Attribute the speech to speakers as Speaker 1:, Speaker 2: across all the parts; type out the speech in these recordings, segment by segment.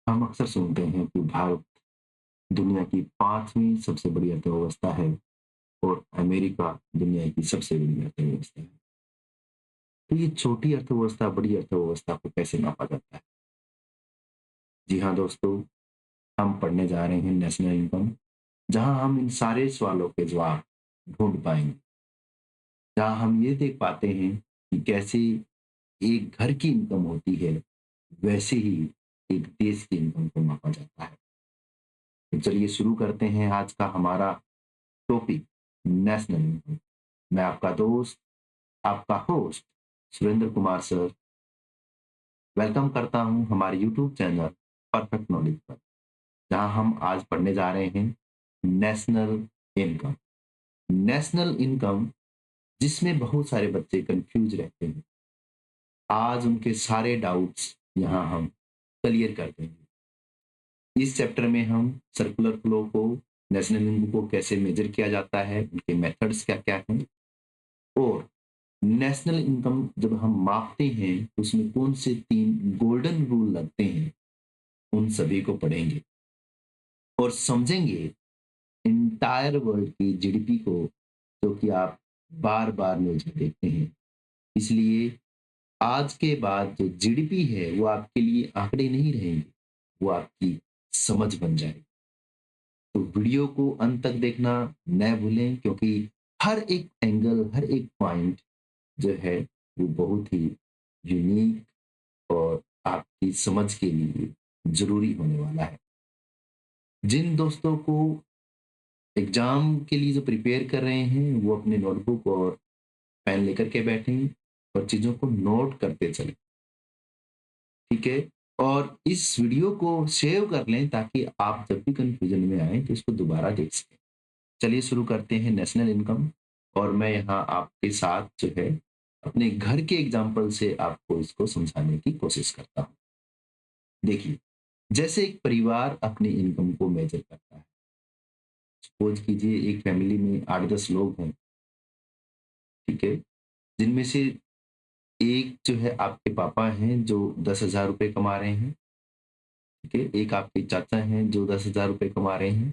Speaker 1: हम अक्सर सुनते हैं कि भारत दुनिया की 5वीं सबसे बड़ी अर्थव्यवस्था है और अमेरिका दुनिया की सबसे बड़ी अर्थव्यवस्था है। तो ये छोटी अर्थव्यवस्था, बड़ी अर्थव्यवस्था को कैसे नापा जाता है? जी हाँ दोस्तों, हम पढ़ने जा रहे हैं नेशनल इनकम, जहाँ हम इन सारे सवालों के जवाब ढूँढ पाएँगे। जहाँ हम ये देख पाते हैं कि कैसे एक घर की इनकम होती है, वैसे ही एक देश की इनकम को मापा जाता है। तो चलिए शुरू करते हैं आज का हमारा टॉपिक नेशनल इनकम। मैं आपका दोस्त, आपका host Surendra Kumar sir welcome करता हूं हमारे यूट्यूब चैनल परफेक्ट नॉलेज पर, जहां हम आज पढ़ने जा रहे हैं नेशनल इनकम। नेशनल इनकम जिसमें बहुत सारे बच्चे कंफ्यूज रहते हैं। आज उनके सारे डाउट्स यहां हम क्लियर कर देंगे। इस चैप्टर में हम सर्कुलर फ्लो को, नेशनल इनकम को कैसे मेजर किया जाता है, उनके मेथड्स क्या-क्या हैं और नेशनल इनकम जब हम मापते हैं तो उसमें कौन से 3 गोल्डन रूल लगते हैं, उन सभी को पढ़ेंगे और समझेंगे एंटायर वर्ल्ड की जीडीपी को, जो कि आप बार-बार न्यूज़ में देखते हैं। इसलिए आज के बाद जो जीडीपी है वो आपके लिए आंकड़े नहीं रहेंगे, वो आपकी समझ बन जाएगी। तो वीडियो को अंत तक देखना न भूलें, क्योंकि हर एक एंगल, हर एक पॉइंट जो है वो बहुत ही यूनिक और आपकी समझ के लिए ज़रूरी होने वाला है। जिन दोस्तों को एग्ज़ाम के लिए जो प्रिपेयर कर रहे हैं, वो अपने नोटबुक और पेन लेकर के बैठें और चीज़ों को नोट करते चलें, ठीक है? और इस वीडियो को सेव कर लें ताकि आप जब भी कन्फ्यूज़न में आएँ तो इसको दोबारा देख सकें। चलिए शुरू करते हैं नेशनल इनकम और मैं यहाँ आपके साथ जो है अपने घर के एग्ज़ाम्पल से आपको इसको समझाने की कोशिश करता हूँ। देखिए, जैसे एक परिवार अपनी इनकम को मेजर करता है। सपोज़ कीजिए एक फैमिली में 8-10 लोग हैं, ठीक है? जिनमें से एक जो है आपके पापा हैं जो 10,000 रुपए कमा रहे हैं, ठीक है? एक आपके चाचा हैं जो 10,000 रुपए कमा रहे हैं,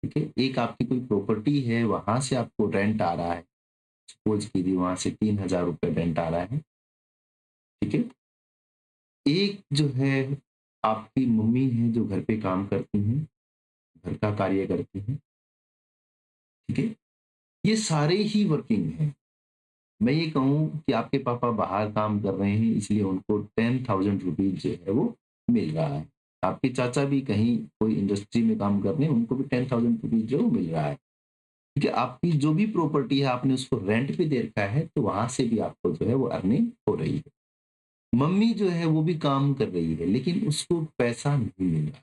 Speaker 1: ठीक है? एक आपकी कोई प्रॉपर्टी है, वहाँ से आपको रेंट आ रहा है। सपोज़ कीजिए वहाँ से 3,000 रुपए रेंट आ रहा है, ठीक है? एक जो है आपकी मम्मी हैं जो घर पे काम करती हैं, घर का कार्य करती हैं, ठीक है? ये सारे ही वर्किंग हैं। मैं ये कहूँ कि आपके पापा बाहर काम कर रहे हैं इसलिए उनको 10,000 रुपीज़ जो है वो मिल रहा है। आपके चाचा भी कहीं कोई इंडस्ट्री में काम कर रहे हैं, उनको भी 10,000 रुपीज़ जो है वो मिल रहा है। ठीक है? आपकी जो भी प्रॉपर्टी है आपने उसको रेंट पे दे रखा है, तो वहाँ से भी आपको जो है वो अर्निंग हो रही है। मम्मी जो है वो भी काम कर रही है लेकिन उसको पैसा नहीं मिल रहा।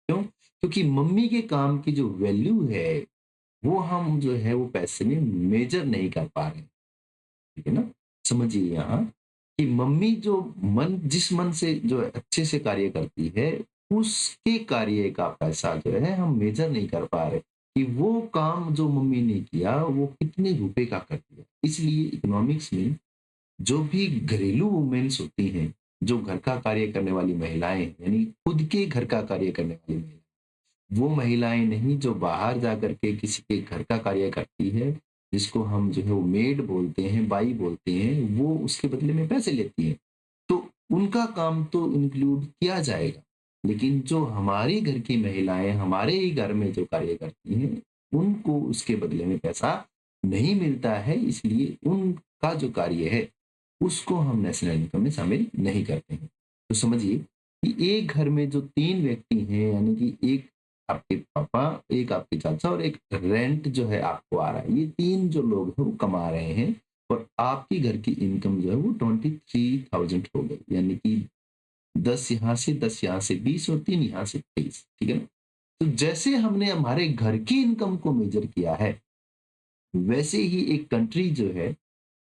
Speaker 1: क्यों? क्योंकि मम्मी के काम की जो वैल्यू है, वो हम जो है वो पैसे में मेज़र नहीं कर पा रहे हैं। ठीक है ना? समझिए यहाँ कि मम्मी जो जिस मन से जो है अच्छे से कार्य करती है, उसके कार्य का पैसा जो है हम मेज़र नहीं कर पा रहे कि वो काम जो मम्मी ने किया वो कितने रुपए का कर दिया। इसलिए इकोनॉमिक्स में जो भी घरेलू वुमेन्स होती हैं, जो घर का कार्य करने वाली महिलाएँ हैं, यानी खुद के घर का कार्य करने वाली महिलाएँ, वो महिलाएँ नहीं जो बाहर जाकर के किसी के घर का कार्य करती है, जिसको हम जो है वो मेड बोलते हैं, बाई बोलते हैं, वो उसके बदले में पैसे लेती हैं। तो उनका काम तो इंक्लूड किया जाएगा। लेकिन जो हमारे घर की महिलाएँ हमारे ही घर में जो कार्य करती हैं, उनको उसके बदले में पैसा नहीं मिलता है, इसलिए उनका जो कार्य है, उसको हम नेशनल इनकम में शामिल नहीं करते हैं। तो समझिए कि एक घर में जो 3 व्यक्ति हैं, यानी कि एक आपके पापा, एक आपके चाचा और एक रेंट जो है आपको आ रहा है। ये 3 जो लोग हैं वो कमा रहे हैं और आपकी घर की इनकम जो है वो 23,000 हो गई। यानी कि 10 यहाँ से, 10 यहाँ से, 20 और 3 यहाँ से 23, ठीक है ना? तो जैसे हमने हमारे घर की इनकम को मेज़र किया है, वैसे ही एक कंट्री जो है,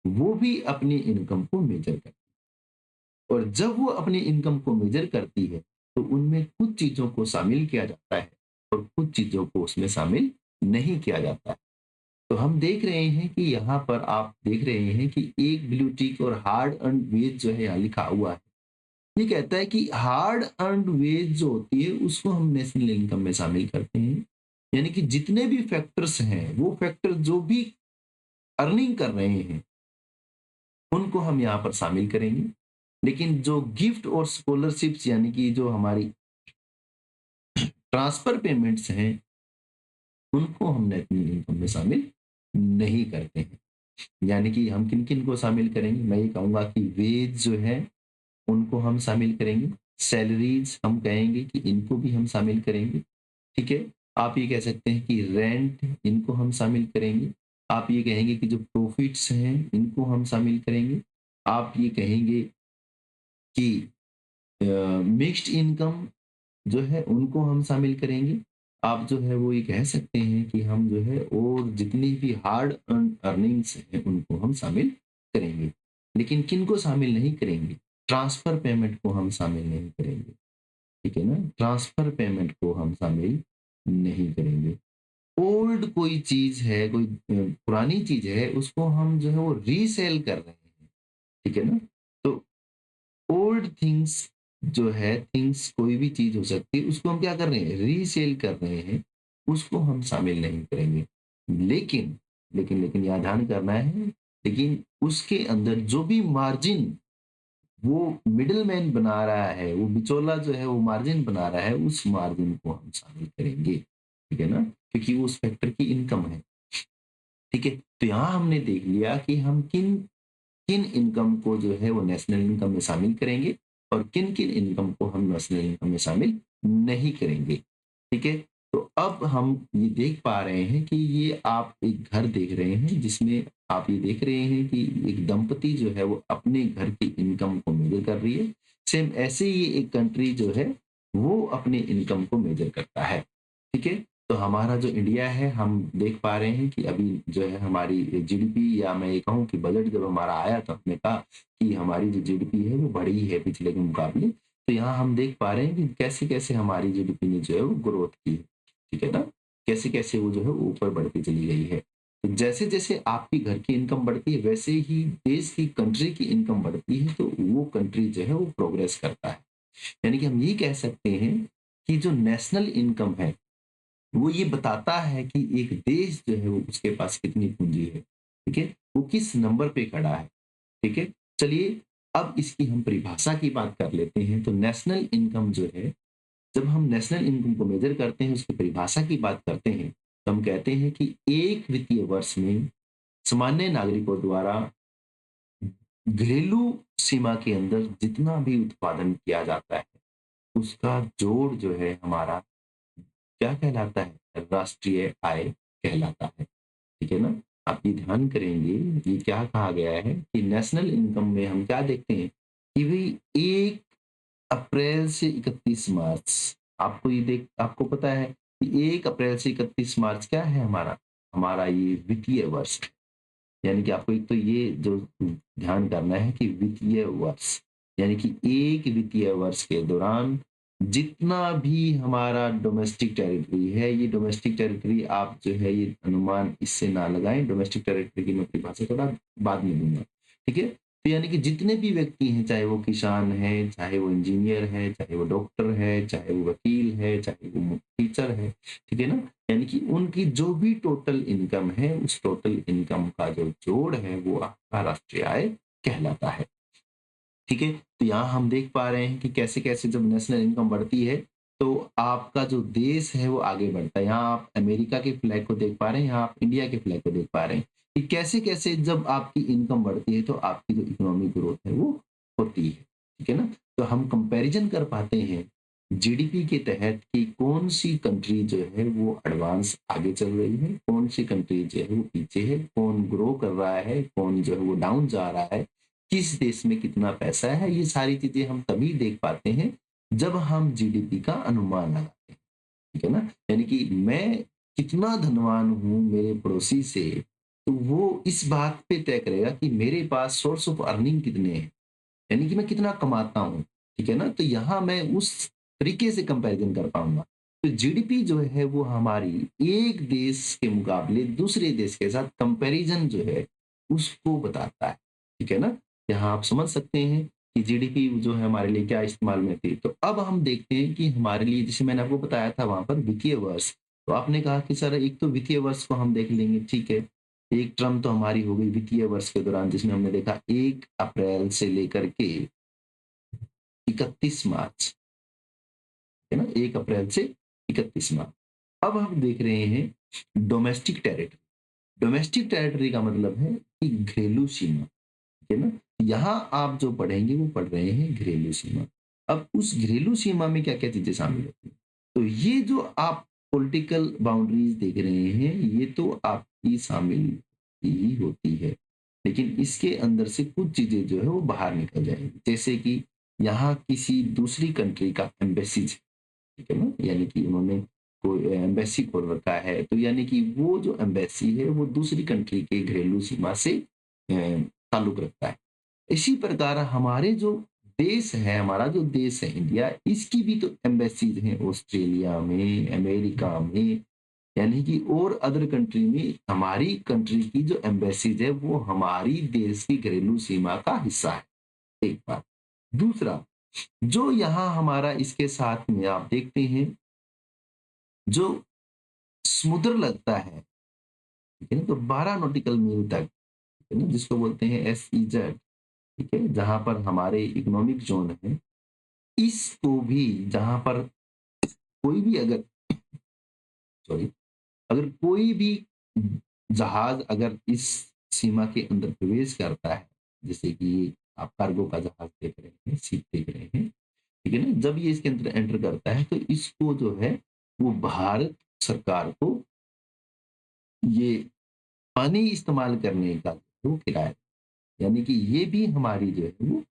Speaker 1: वो भी अपनी इनकम को मेज़र करती है और जब वो अपनी इनकम को मेज़र करती है, तो उनमें कुछ चीज़ों को शामिल किया जाता है और कुछ चीज़ों को उसमें शामिल नहीं किया जाता है। तो हम देख रहे हैं कि यहाँ पर आप देख रहे हैं कि एक ब्लू टिक और हार्ड अर्न्ड वेज जो है यहाँ लिखा हुआ है। ये कहता है कि हार्ड अर्न्ड वेज जो होती है उसको हम नेशनल इनकम में शामिल करते हैं। यानी कि जितने भी फैक्टर्स हैं, वो फैक्टर जो भी अर्निंग कर रहे हैं, उनको हम यहाँ पर शामिल करेंगे। लेकिन जो गिफ्ट और स्कॉलरशिप्स यानी कि जो हमारी ट्रांसफर पेमेंट्स हैं, उनको हम नेशनल इनकम में शामिल नहीं करते हैं। यानी कि हम किन-किन को शामिल करेंगे? मैं ये कहूँगा कि वेज जो है उनको हम शामिल करेंगे। सैलरीज़ हम कहेंगे कि इनको भी हम शामिल करेंगे, ठीक है? आप ये कह सकते हैं कि रेंट इनको हम शामिल करेंगे। आप ये कहेंगे कि जो प्रॉफिट्स हैं इनको हम शामिल करेंगे। आप ये कहेंगे कि अ, मिक्स्ड इनकम जो है उनको हम शामिल करेंगे। आप जो है वो ये कह सकते हैं कि हम जो है और जितनी भी हार्ड अर्निंग्स हैं उनको हम शामिल करेंगे। लेकिन किनको शामिल नहीं करेंगे? ट्रांसफर पेमेंट को हम शामिल नहीं करेंगे, ठीक है ना? ट्रांसफर पेमेंट को हम शामिल नहीं करेंगे। ओल्ड कोई चीज़ है, कोई पुरानी चीज़ है उसको हम जो है वो रीसेल कर रहे हैं, ठीक है ना? तो ओल्ड थिंग्स जो है, थिंग्स कोई भी चीज़ हो सकती है, उसको हम क्या कर रहे हैं? रीसेल कर रहे हैं, उसको हम शामिल नहीं करेंगे। लेकिन, लेकिन यहाँ ध्यान करना है, लेकिन उसके अंदर जो भी मार्जिन वो मिडलमैन बना रहा है, वो बिचौला जो है वो मार्जिन बना रहा है, उस मार्जिन को हम शामिल करेंगे, ठीक है ना? क्योंकि वो उस फैक्टर की इनकम है, ठीक है? तो यहाँ हमने देख लिया कि हम किन किन इनकम को जो है वो नेशनल इनकम में शामिल करेंगे और किन-किन इनकम को हम नेशनल इनकम में शामिल नहीं करेंगे, ठीक है? तो अब हम ये देख पा रहे हैं कि ये आप एक घर देख रहे हैं जिसमें आप ये देख रहे हैं कि एक दंपति जो है वो अपने घर की इनकम को मेज़र कर रही है। सेम ऐसे ही एक कंट्री जो है वो अपनी इनकम को मेज़र करता है, ठीक है? तो हमारा जो इंडिया है हम देख पा रहे हैं कि अभी जो है हमारी जीडीपी या मैं ये कहूँ कि बजट जब हमारा आया तो हमने कहा कि हमारी जो जीडीपी है वो बढ़ी है पिछले के मुकाबले। तो यहाँ हम देख पा रहे हैं कि कैसे-कैसे हमारी जीडीपी ने जो है वो ग्रोथ की है, ठीक है ना? कैसे-कैसे वो जो है ऊपर बढ़ती चली गई है। तो जैसे-जैसे आपकी घर की इनकम बढ़ती है वैसे ही देश की कंट्री की इनकम बढ़ती है तो वो कंट्री जो है वो प्रोग्रेस करता है। यानी कि हम ये कह सकते हैं कि जो नेशनल इनकम है वो ये बताता है कि एक देश जो है वो उसके पास कितनी पूँजी है, ठीक है? वो किस नंबर पे खड़ा है, ठीक है? चलिए अब इसकी हम परिभाषा की बात कर लेते हैं, तो नेशनल इनकम जो है, जब हम नेशनल इनकम को मेज़र करते हैं, उसकी परिभाषा की बात करते हैं, तो हम कहते हैं कि एक वित्तीय वर्ष में सामान्य नागरिकों द्वारा घरेलू सीमा के अंदर जितना भी उत्पादन किया जाता है, उसका जोड़ जो है हमारा क्या कहलाता है? राष्ट्रीय आय कहलाता है। ठीक है ना? आप ये ध्यान करेंगे, ये क्या कहा गया है कि नेशनल इनकम में हम क्या देखते हैं कि भई 1 अप्रैल से 31 मार्च आपको पता है कि 1 अप्रैल से 31 मार्च क्या है हमारा? हमारा ये वित्तीय वर्ष है। यानी कि आपको एक तो ये जो ध्यान करना है कि वित्तीय वर्ष, यानी कि एक वित्तीय वर्ष के दौरान जितना भी हमारा डोमेस्टिक टेरिटरी है, ये डोमेस्टिक टेरिटरी आप जो है ये अनुमान इससे ना लगाएँ, डोमेस्टिक टेरिटरी की मैं परिभाषा थोड़ा बाद में दूँगा, ठीक है? तो यानी कि जितने भी व्यक्ति हैं, चाहे वो किसान है, चाहे वो इंजीनियर है, चाहे वो डॉक्टर है, चाहे वो वकील है, चाहे वो टीचर है, ठीक है ना? यानी कि उनकी जो भी टोटल इनकम है, उस टोटल इनकम का जो जोड़ है, वो आपका राष्ट्रीय आय कहलाता है। ठीक है? तो यहाँ हम देख पा रहे हैं कि कैसे-कैसे जब नेशनल इनकम बढ़ती है, तो आपका जो देश है वो आगे बढ़ता है। यहाँ आप अमेरिका के फ्लैग को देख पा रहे हैं, यहाँ आप इंडिया के फ्लैग को देख पा रहे हैं, कि कैसे-कैसे जब आपकी इनकम बढ़ती है, तो आपकी जो इकोनॉमिक ग्रोथ है वो होती है। ठीक है ना? तो हम कंपैरिज़न कर पाते हैं जीडीपी के तहत कि कौन-सी कंट्री जो है वो एडवांस आगे चल रही है, कौन-सी कंट्री जो है वो पीछे है, कौन ग्रो कर रहा है, कौन जो है वो डाउन जा रहा है। किस देश में कितना पैसा है, ये सारी चीज़ें हम तभी देख पाते हैं, जब हम जीडीपी का अनुमान लगाते हैं, ठीक है ना? यानी कि मैं कितना धनवान हूँ मेरे पड़ोसी से, तो वो इस बात पे तय करेगा कि मेरे पास सोर्स ऑफ अर्निंग कितने हैं, यानी कि मैं कितना कमाता हूँ, ठीक है ना? तो यहाँ मैं उस तरीके से कंपैरिज़न कर पाऊँगा। तो जीडीपी जो है वो हमारी एक देश के मुकाबले दूसरे देश के साथ कंपैरिज़न जो है, उसको बताता है, ठीक है ना? यहाँ आप समझ सकते हैं कि जीडीपी जो है हमारे लिए क्या इस्तेमाल में थी। तो अब हम देखते हैं कि हमारे लिए, जैसे मैंने आपको बताया था वहाँ पर वित्तीय वर्ष, तो आपने कहा कि सर एक तो वित्तीय वर्ष को हम देख लेंगे, ठीक है। एक टर्म तो हमारी हो गई वित्तीय वर्ष के दौरान, जिसमें हमने देखा 1 अप्रैल से लेकर के 31 मार्च, है ना? 1 अप्रैल से 31 मार्च। अब हम देख रहे हैं डोमेस्टिक टेरिटरी। डोमेस्टिक टेरिटरी का मतलब है कि घरेलू सीमा, ठीक है ना? यहाँ आप जो पढ़ेंगे वो पढ़ रहे हैं घरेलू सीमा। अब उस घरेलू सीमा में क्या-क्या चीज़ें शामिल होती हैं? तो ये जो आप पॉलिटिकल बाउंड्रीज़ देख रहे हैं, ये तो आपकी शामिल ही होती है। लेकिन इसके अंदर से कुछ चीज़ें जो है वो बाहर निकल जाएँगी। जैसे कि यहाँ किसी दूसरी कंट्री का एम्बेसीज, ठीक है ना? यानी कि उन्होंने कोई एम्बेसी खोल रखा है, तो यानी कि वो जो एम्बेसी है वो दूसरी कंट्री के घरेलू सीमा से ताल्लुक रखता है। इसी प्रकार हमारे जो देश है, हमारा जो देश है इंडिया, इसकी भी तो एम्बेसीज हैं ऑस्ट्रेलिया में, अमेरिका में, यानी कि और अदर कंट्री में हमारी कंट्री की जो एम्बेसीज है वो हमारी देश की घरेलू सीमा का हिस्सा है, एक बात। दूसरा, जो यहाँ हमारा इसके साथ में आप देखते हैं, जो समुद्र लगता है, ठीक है ना? तो 12 नॉटिकल मील तक, है ना? जिसको बोलते हैं एसईजेड, ठीक है? जहाँ पर हमारे इकोनॉमिक ज़ोन है, इसको भी जहाँ पर कोई भी अगर सॉरी, अगर कोई भी जहाज़ अगर इस सीमा के अंदर प्रवेश करता है, जैसे कि आप कार्गो का जहाज़ देख रहे हैं, शिप देख रहे हैं, ठीक है ना? जब ये इसके अंदर एंटर करता है, तो इसको जो है, वो भारत सरकार को ये पानी इस्तेमाल करने का वो किराया, यानी कि ये भी हमारी जो है वो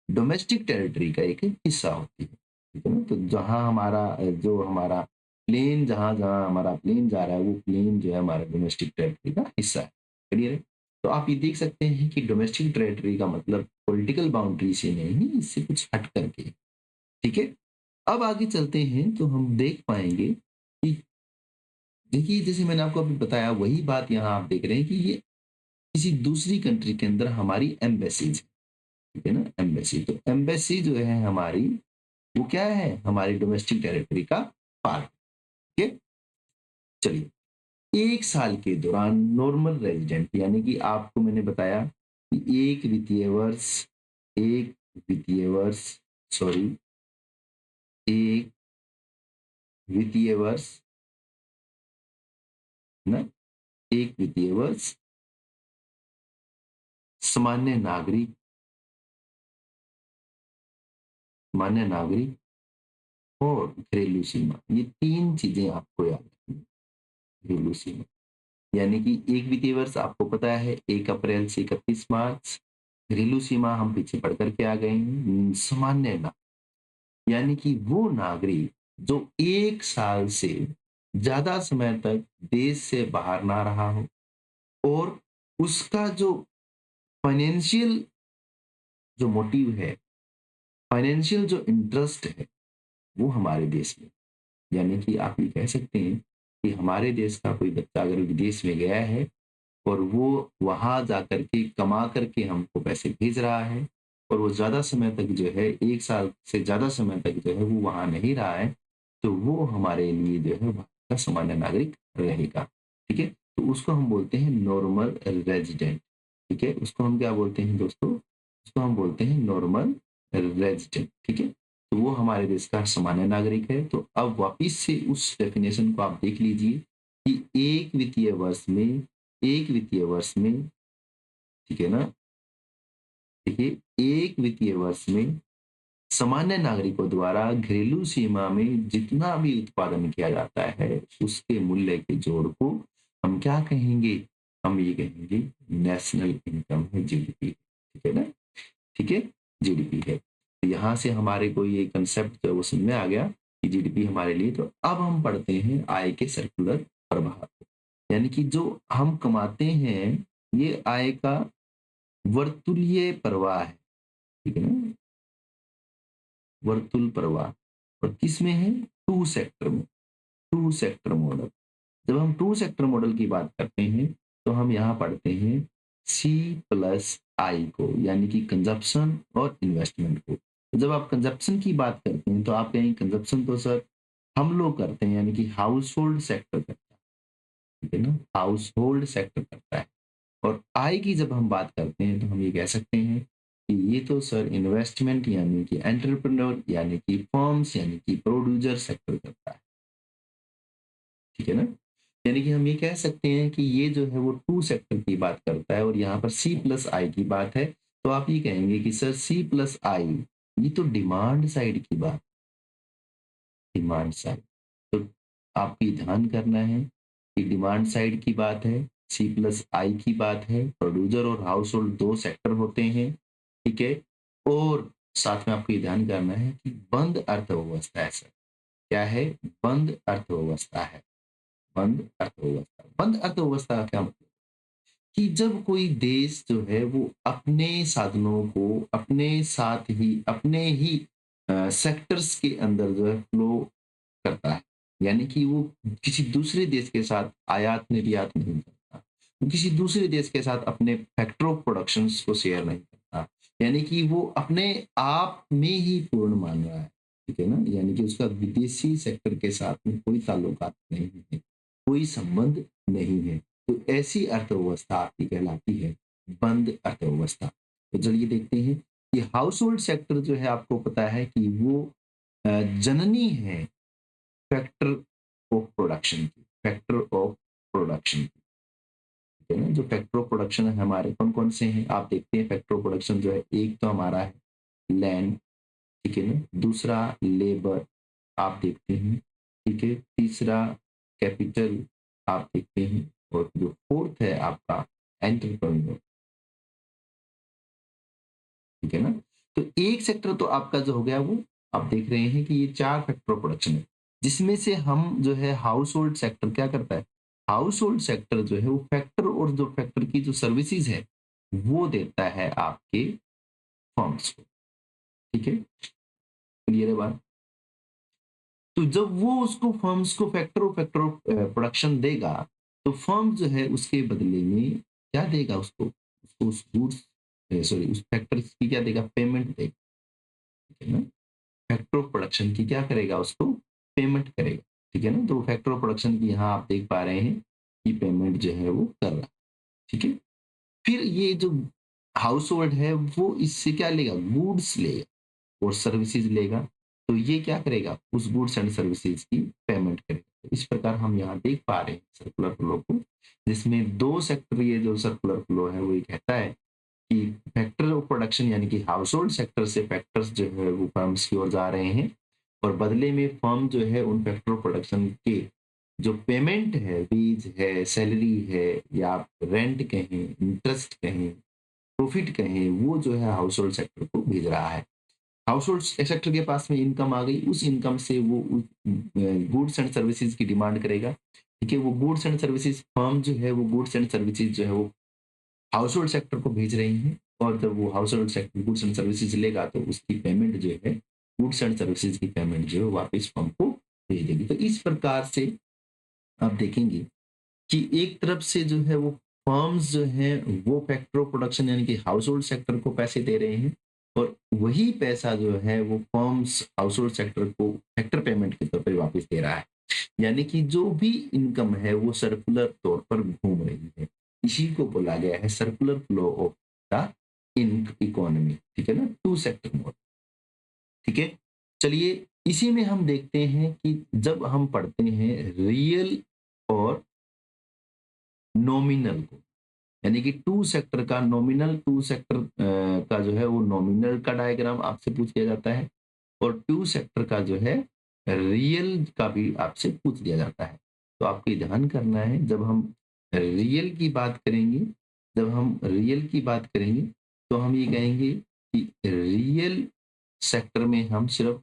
Speaker 1: डोमेस्टिक टेरिटरी का एक हिस्सा होती है, ठीक है ना? तो जहाँ हमारा जो हमारा प्लेन, जहाँ-जहाँ हमारा प्लेन जा रहा है, वो प्लेन जो है हमारा डोमेस्टिक टेरिटरी का हिस्सा है। क्लियर है? तो आप ये देख सकते हैं कि डोमेस्टिक टेरिटरी का मतलब पॉलिटिकल बाउंड्री से नहीं, इससे कुछ हट करके, ठीक है? अब आगे चलते हैं तो हम देख पाएँगे कि देखिए, जैसे मैंने आपको अभी बताया वही बात यहाँ आप देख रहे हैं कि ये किसी दूसरी कंट्री के अंदर हमारी एम्बेसीज, ठीक है ना? एम्बेसी, तो एम्बेसी जो है हमारी, वो क्या है? हमारी डोमेस्टिक टेरिटरी का पार्ट, ठीक है? चलिए, 1 साल के दौरान नॉर्मल रेज़िडेंट, यानी कि आपको मैंने बताया कि 1 वित्तीय वर्ष सॉरी 1 वित्तीय वर्ष, है ना? 1 वित्तीय वर्ष, सामान्य नागरिक, सामान्य नागरिक और घरेलू सीमा, ये 3 चीज़ें आपको याद रखनी है, घरेलू सीमा। यानी कि 1 वित्तीय वर्ष आपको पता है 1 अप्रैल से 31 मार्च, घरेलू सीमा हम पीछे पढ़ कर के आ गए हैं, सामान्य ना, यानी कि वो नागरिक जो 1 साल से ज़्यादा समय तक देश से बाहर ना रहा हो और उसका जो फाइनेंशियल जो मोटिव है, फाइनेंशियल जो इंटरेस्ट है, वो हमारे देश में, यानी कि आप ये कह सकते हैं कि हमारे देश का कोई बच्चा अगर विदेश में गया है और वो वहाँ जाकर के कमा करके हमको पैसे भेज रहा है और वो ज़्यादा समय तक जो है 1 साल से ज़्यादा समय तक जो है वो वहाँ नहीं रहा है, तो वो हमारे लिए जो है वहाँ का सामान्य नागरिक रहेगा, ठीक है? तो उसको हम बोलते हैं नॉर्मल रेज़िडेंट, ठीक है? उसको हम क्या बोलते हैं दोस्तों? उसको हम बोलते हैं नॉर्मल रेज़िडेंट, ठीक है? तो वो हमारे देश का सामान्य नागरिक है। तो अब वापिस से उस डेफ़िनेशन को आप देख लीजिए कि 1 वित्तीय वर्ष में, ठीक है ना? देखिए, 1 वित्तीय वर्ष में सामान्य नागरिकों द्वारा घरेलू सीमा में जितना भी उत्पादन किया जाता है, उसके मूल्य के जोड़ को हम क्या कहेंगे? हम ये कहेंगे नेशनल इनकम है, जीडीपी, ठीक है ना? ठीक है? जीडीपी है। तो यहाँ से हमारे को ये कंसेप्ट जो है वो समझ में आ गया कि जीडीपी हमारे लिए, तो अब हम पढ़ते हैं आय के सर्कुलर प्रवाह। यानी कि जो हम कमाते हैं, ये आय का वर्तुलीय प्रवाह है, ठीक है ना? वर्तुल प्रवाह, और किसमें है? 2 सेक्टर में, 2 सेक्टर मॉडल। जब हम 2 सेक्टर मॉडल की बात करते हैं, तो हम यहाँ पढ़ते हैं सी प्लस आई को, यानी कि कंजप्शन और इन्वेस्टमेंट को। तो जब आप कंजप्शन की बात करते हैं तो आप कहेंगे कंजप्शन तो सर हम लोग करते हैं, यानी कि हाउस होल्ड सेक्टर करता है, ठीक है ना, हाउस होल्ड सेक्टर करता है। और आय की जब हम बात करते हैं तो हम ये कह सकते हैं कि ये तो सर इन्वेस्टमेंट यानी कि एंटरप्रेन्योर यानी कि फर्म्स यानी कि प्रोड्यूसर सेक्टर करता है, ठीक है ना। यानी कि हम ये कह सकते हैं कि ये जो है वो टू सेक्टर की बात करता है और यहाँ पर सी प्लस आई की बात है। तो आप ये कहेंगे कि सर सी प्लस आई ये तो डिमांड साइड की बात, डिमांड साइड। तो आपको ये ध्यान करना है कि डिमांड साइड की बात है, सी प्लस आई की बात है, प्रोड्यूसर और हाउस होल्ड दो सेक्टर होते हैं, ठीक है। और साथ में आपको ये ध्यान करना है कि बंद अर्थव्यवस्था है सर, क्या है, बंद अर्थव्यवस्था है, बंद अर्थव्यवस्था। बंद अर्थव्यवस्था का क्या मतलब, कि जब कोई देश जो है वो अपने साधनों को अपने साथ ही अपने ही सेक्टर्स के अंदर जो है फ्लो करता है, यानी कि वो किसी दूसरे देश के साथ आयात निर्यात नहीं करता, वो किसी दूसरे देश के साथ अपने फैक्टर ऑफ प्रोडक्शंस को शेयर नहीं करता, यानी कि वो अपने आप में ही पूर्ण मान रहा है, ठीक है ना, यानी कि उसका विदेशी सेक्टर के साथ में कोई ताल्लुकात नहीं है, कोई संबंध नहीं है। तो ऐसी अर्थव्यवस्था आपकी कहलाती है बंद अर्थव्यवस्था। तो चलिए देखते हैं कि हाउस होल्ड सेक्टर जो है आपको पता है कि वो जननी है फैक्टर ऑफ प्रोडक्शन की, फैक्टर ऑफ प्रोडक्शन की, ठीक है ना। जो फैक्टर ऑफ प्रोडक्शन है हमारे कौन कौन से हैं, आप देखते हैं फैक्टर ऑफ प्रोडक्शन जो है, एक तो हमारा है लैंड, ठीक है ना, दूसरा लेबर आप देखते हैं, ठीक है, तीसरा कैपिटल आप देखते हैं, और जो फोर्थ है आपका एंटरप्रेन्योर, ठीक है ना। तो एक सेक्टर तो आपका जो हो गया वो आप देख रहे हैं कि ये चार फैक्टर ऑफ प्रोडक्शन है, जिसमें से हम जो है हाउस होल्ड सेक्टर क्या करता है, हाउस होल्ड सेक्टर जो है वो फैक्टर और जो फैक्टर की जो सर्विसेज है वो देता है आपके फर्म्स को, ठीक है, क्लियर है बात। तो जब वो उसको फर्म्स को फैक्टर ऑफ प्रोडक्शन देगा, तो फर्म जो है उसके बदले में क्या देगा उसको, उसको उस गुड्स सॉरी उस फैक्टर की क्या देगा, पेमेंट देगा, ठीक है ना। फैक्टर ऑफ प्रोडक्शन की क्या करेगा, उसको पेमेंट करेगा, ठीक है ना। तो फैक्टर ऑफ प्रोडक्शन की यहाँ आप देख पा रहे हैं कि पेमेंट जो है वो कर रहा है, ठीक है। फिर ये जो हाउस होल्ड है वो इससे क्या लेगा, गुड्स लेगा और सर्विसेज लेगा, तो ये क्या करेगा, उस गुड्स एंड सर्विसेज की पेमेंट करेगा। तो इस प्रकार हम यहाँ देख पा रहे हैं सर्कुलर फ्लो को, जिसमें दो सेक्टर, ये जो सर्कुलर फ्लो है वो ये कहता है कि फैक्टर ऑफ प्रोडक्शन यानी कि हाउस होल्ड सेक्टर से फैक्टर्स जो है वो फर्म्स की ओर जा रहे हैं, और बदले में फर्म जो है उन फैक्टर ऑफ प्रोडक्शन के जो पेमेंट है, वेज है, सैलरी है, या आप रेंट कहें, इंटरेस्ट कहें, प्रॉफिट कहें, वो जो है हाउस होल्ड सेक्टर को भेज रहा है। हाउस होल्ड सेक्टर के पास में इनकम आ गई, उस इनकम से वो गुड्स एंड सर्विसेज की डिमांड करेगा, ठीक है। वो गुड्स एंड सर्विसेज फर्म जो है वो गुड्स एंड सर्विसेज जो है वो हाउस होल्ड सेक्टर को भेज रही हैं, और जब वो house hold sector goods and services लेगा तो उसकी पेमेंट जो है, गुड्स एंड सर्विसेज की पेमेंट जो है वापस फर्म को भेज देगी। तो इस प्रकार से आप देखेंगे कि एक तरफ से जो है वो फर्म्स जो हैं वो फैक्टर ऑफ प्रोडक्शन यानी कि हाउस होल्ड सेक्टर को पैसे दे रहे हैं, और वही पैसा जो है वो फर्म्स हाउस होल्ड सेक्टर को फैक्टर पेमेंट के तौर पर वापस दे रहा है, यानी कि जो भी इनकम है वो सर्कुलर तौर पर घूम रही है। इसी को बोला गया है circular flow of the in economy, ठीक है ना, टू सेक्टर मॉडल, ठीक है। चलिए इसी में हम देखते हैं कि जब हम पढ़ते हैं रियल और नॉमिनल को, यानी कि टू सेक्टर का नॉमिनल, टू सेक्टर का जो है वो नॉमिनल का डायग्राम आपसे पूछ लिया जाता है, और टू सेक्टर का जो है रियल का भी आपसे पूछ लिया जाता है। तो आपको ये ध्यान करना है, जब हम रियल की बात करेंगे, जब हम रियल की बात करेंगे तो हम ये कहेंगे कि रियल सेक्टर में हम सिर्फ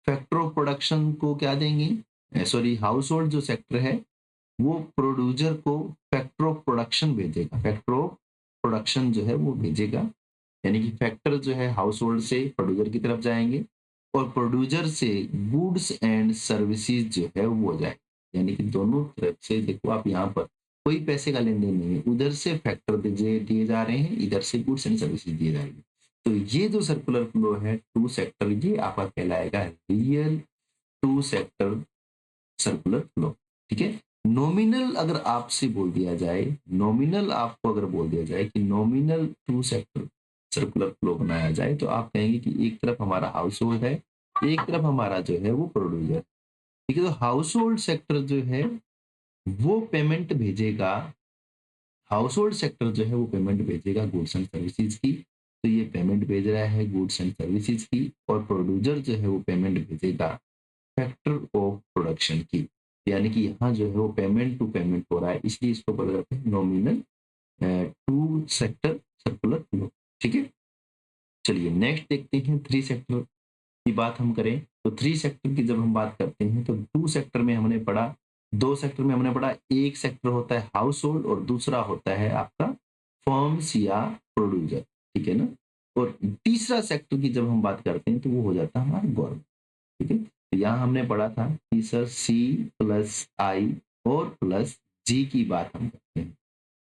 Speaker 1: फैक्टर ऑफ प्रोडक्शन को क्या देंगे, सॉरी हाउस होल्ड जो सेक्टर है वो प्रोड्यूसर को फैक्टर ऑफ प्रोडक्शन भेजेगा, फैक्टर ऑफ प्रोडक्शन जो है वो भेजेगा, यानी कि फैक्टर जो है हाउस होल्ड से प्रोड्यूसर की तरफ जाएंगे, और प्रोड्यूसर से गुड्स एंड सर्विसेज जो है वो जाए, यानी कि दोनों तरफ से देखो आप यहाँ पर कोई पैसे का लेन-देन नहीं है। उधर से फैक्टर दिए दिए जा रहे हैं, इधर से गुड्स एंड सर्विसेज दिए जा रही हैं। तो ये जो सर्कुलर फ्लो है टू सेक्टर, ये आपका कहलाएगा real two sector circular flow. ठीक है? नॉमिनल अगर आपसे बोल दिया जाए, नॉमिनल आपको अगर बोल दिया जाए कि nominal two sector circular flow बनाया जाए, तो आप कहेंगे कि एक तरफ हमारा हाउस होल्ड है, एक तरफ हमारा जो है वो प्रोड्यूसर। ठीक है? तो हाउस होल्ड सेक्टर जो है वो पेमेंट भेजेगा, हाउस होल्ड सेक्टर जो है वो पेमेंट भेजेगा गुड्स एंड सर्विसेज की। तो ये पेमेंट भेज रहा है गुड्स एंड सर्विसेज की, और प्रोड्यूसर जो है वो पेमेंट भेजेगा फैक्टर ऑफ प्रोडक्शन की। यानी कि यहाँ जो है वो पेमेंट टू पेमेंट हो रहा है, इसलिए इसको बोला जाता है nominal two sector circular flow. ठीक है? चलिए नेक्स्ट देखते हैं थ्री सेक्टर की बात हम करें। तो थ्री सेक्टर की जब हम बात करते हैं तो टू सेक्टर में हमने पढ़ा, दो सेक्टर में हमने पढ़ा, एक सेक्टर होता है हाउस होल्ड और दूसरा होता है आपका फर्म्स या प्रोड्यूसर। ठीक है ना? और तीसरा सेक्टर की जब हम बात करते हैं तो वो हो जाता है हमारा गवर्नमेंट। ठीक है? तो यहाँ हमने पढ़ा था कि सर सी प्लस आई और प्लस जी की बात हम करते हैं।